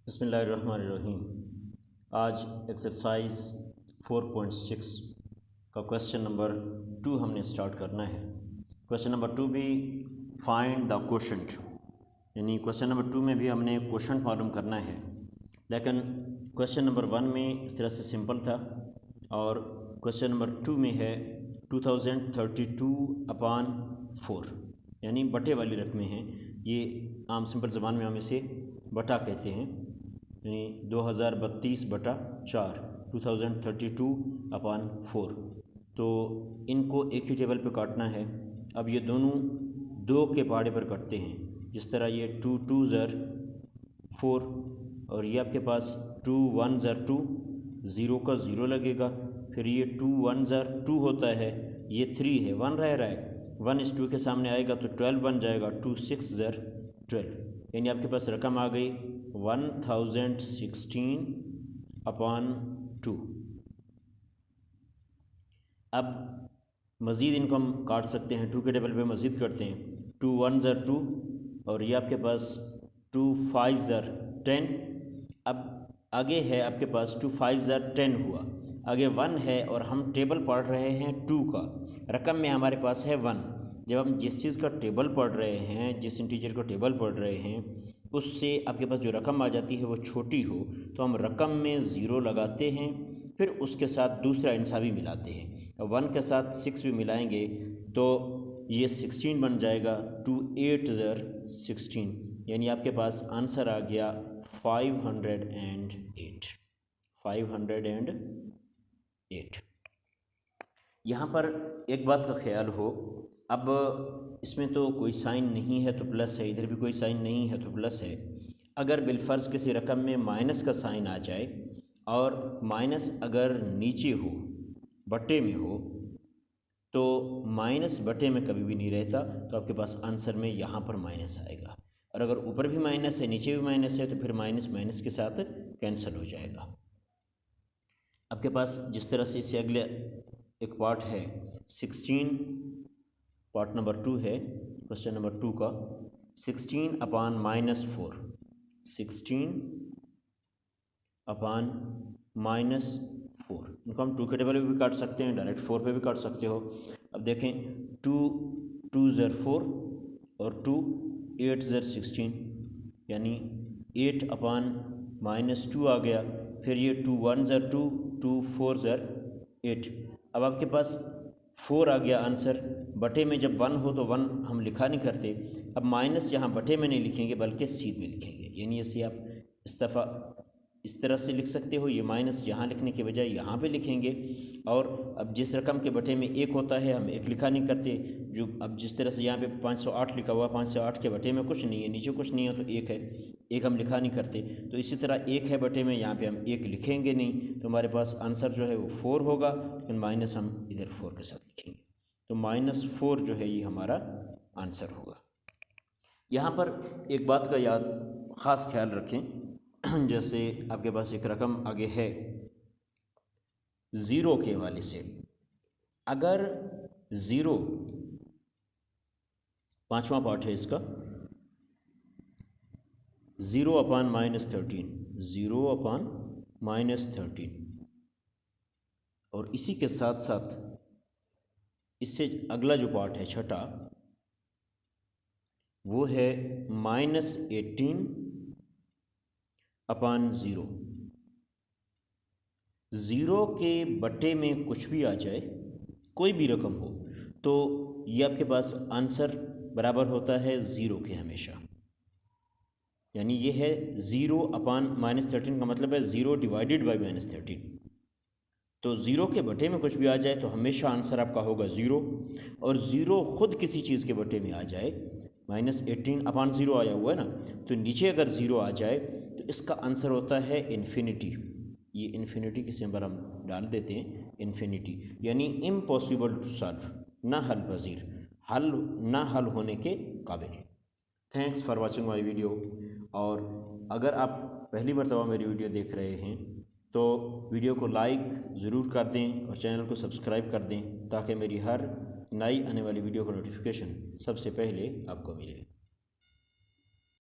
बिस्मिल्लाहिर्रहमानिर्रहीम। आज एक्सरसाइज 4.6 का क्वेश्चन नंबर 2 हमने स्टार्ट करना है। क्वेश्चन नंबर 2 भी फाइंड द क्वोशंट, यानी क्वेश्चन नंबर 2 में भी हमने क्वोशंट मालूम करना है, लेकिन क्वेश्चन नंबर 1 में इस तरह से सिंपल था और क्वेश्चन नंबर 2 में है 2032/4, यानी बटे वाली रकमें हैं। ये आम सिंपल ज़बान में हम इसे बटा कहते हैं, यानी 2032/4 2032/4। तो इनको एक ही टेबल पे काटना है। अब ये दोनों 2 के पहाड़े पर कटते हैं, जिस तरह ये 2 2 ज़र 4 और ये आपके पास 2 1 ज़र 2, 0 का 0 लगेगा। फिर ये 2 1 ज़र 2 होता है, ये 3 है, 1 रह रहा है, 1 इस 2 के सामने आएगा तो 12 बन जाएगा, 2 6 ज़र 12, यानी आपके पास रकम आ गई 1016/2। अब मज़ीद इनको हम काट सकते हैं, 2 के टेबल पे मज़ीद करते हैं, 2 1 ज़र 2 और ये आपके पास 2 5 ज़र 10। अब आगे है आपके पास 2 5 ज़र 10 हुआ, आगे 1 है और हम टेबल पढ़ रहे हैं 2 का, रकम में हमारे पास है 1। जब हम जिस चीज़ का टेबल पढ़ रहे हैं, जिस इंटीजर का टेबल पढ़ रहे हैं, उससे आपके पास जो रकम आ जाती है वो छोटी हो तो हम रकम में 0 लगाते हैं, फिर उसके साथ दूसरा इंसावी मिलाते हैं। 1 के साथ 6 भी मिलाएंगे तो ये 16 बन जाएगा, 2 8 ज़र 16, यानी आपके पास आंसर आ गया 508। यहाँ पर एक बात का ख्याल हो, अब इसमें तो कोई साइन नहीं है तो प्लस है, इधर भी कोई साइन नहीं है तो प्लस है। अगर बिलफ़र्ज़ किसी रकम में माइनस का साइन आ जाए और माइनस अगर नीचे हो, बटे में हो, तो माइनस बटे में कभी भी नहीं रहता, तो आपके पास आंसर में यहाँ पर माइनस आएगा। और अगर ऊपर भी माइनस है नीचे भी माइनस है तो फिर माइनस माइनस के साथ कैंसिल हो जाएगा। आपके पास जिस तरह से इससे अगले एक पार्ट है 16, पार्ट नंबर 2 है क्वेश्चन नंबर 2 का, 16/-4, 16/-4। इनको हम 2 के टेबल पे भी काट सकते हैं, डायरेक्ट 4 पे भी काट सकते हो। अब देखें 2 2 ज़र 4 और 2 8 ज़र 16, यानी 8/-2 आ गया। फिर ये 2 1 ज़र 2, 2 4 ज़र 8। अब आपके पास 4 आ गया आंसर। बटे में जब 1 हो तो 1 हम लिखा नहीं करते। अब माइनस यहाँ बटे में नहीं लिखेंगे बल्कि सीध में लिखेंगे, यानी इसे आप इस दफ़ा इस तरह से लिख सकते हो, ये माइनस यहाँ लिखने के बजाय यहाँ पे लिखेंगे। और अब जिस रकम के बटे में 1 होता है हम 1 लिखा नहीं करते, जो अब जिस तरह से यहाँ पे 508 लिखा हुआ, 508 के बटे में कुछ नहीं है, नीचे कुछ नहीं है तो 1 है, 1 हम लिखा नहीं करते। तो इसी तरह 1 है बटे में, यहाँ पे हम 1 लिखेंगे नहीं, तो हमारे पास आंसर जो है वो 4 होगा, लेकिन माइनस हम इधर 4 के साथ लिखेंगे, तो -4 जो है ये हमारा आंसर होगा। यहाँ पर एक बात का ख़ास ख्याल रखें, जैसे आपके पास एक रकम आगे है 0 के हवाले से, अगर 0 5वां पार्ट है इसका, 0/-13, 0/-13, और इसी के साथ साथ इससे अगला जो पार्ट है छठा, वो है -18/0। 0 के बटे में कुछ भी आ जाए, कोई भी रकम हो, तो ये आपके पास आंसर बराबर होता है 0 के हमेशा, यानी ये है 0/-13 का मतलब है 0 डिवाइडेड बाई -13। तो 0 के बटे में कुछ भी आ जाए तो हमेशा आंसर आपका होगा 0, और 0 ख़ुद किसी चीज़ के बटे में आ जाए, -18/0 आया हुआ है ना, तो नीचे अगर 0 आ जाए तो इसका आंसर होता है इन्फिनिटी। ये इन्फिनिटी के सिंबल हम डाल देते हैं, इन्फिनिटी, यानी इम्पॉसिबल टू सॉल्व, ना हल पजीर, ना हल होने के काबिल। Thanks for watching my video. और अगर आप पहली मरतबा मेरी वीडियो देख रहे हैं तो वीडियो को लाइक ज़रूर कर दें और चैनल को सब्सक्राइब कर दें, ताकि मेरी हर नई आने वाली वीडियो का नोटिफिकेशन सबसे पहले आपको मिले।